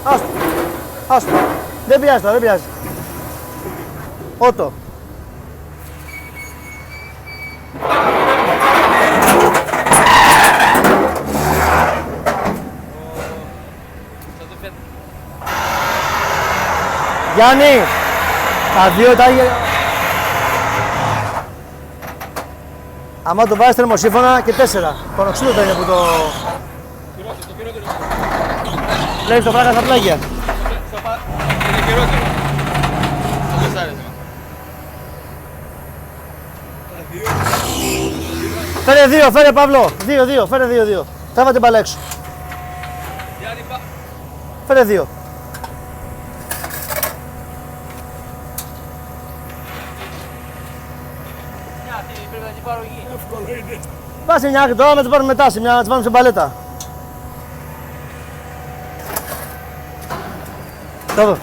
Άστο. Άστο. Δεν πειράζει τώρα, δεν πειράζει. Ότο. Γιάννη, τα δύο τα... Άμα το βάζεις θερμοσύμφωνα και 4. Χωροξύτωτα είναι που το... Το χειρότερο. Βλέπεις το φράγκα στα πλάγια. Είναι χειρότερο. Το τεσσάρισμα. Φέρε δύο, φέρε Παύλο. Δύο, φέρε δύο. Τράβα την μπάλα έξω. Γιάννη, Φέρε δύο. πρέπει να την πάρω εκεί. Εύκολο είναι. Βάσε μια άκρη τώρα, να την πάρουμε μετά, να την βάλουμε σε μπαλέτα. Εδώ.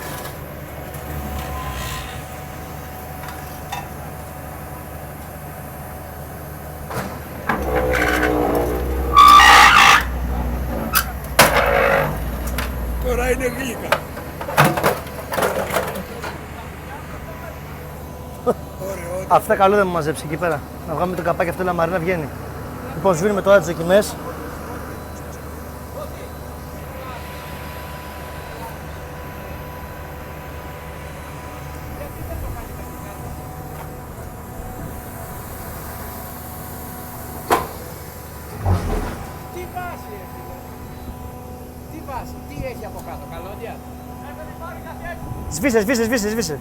Τώρα είναι γλύκα. Αυτά καλό δεν μου μαζέψει εκεί πέρα. Να βγάλουμε το καπάκι αυτό, λαμαρί να βγαίνει. Λοιπόν, σβήνουμε τώρα τις δοκιμές. Τι βάση έχει, τι βάση, τι έχει από κάτω, καλώδια. Σβήσε.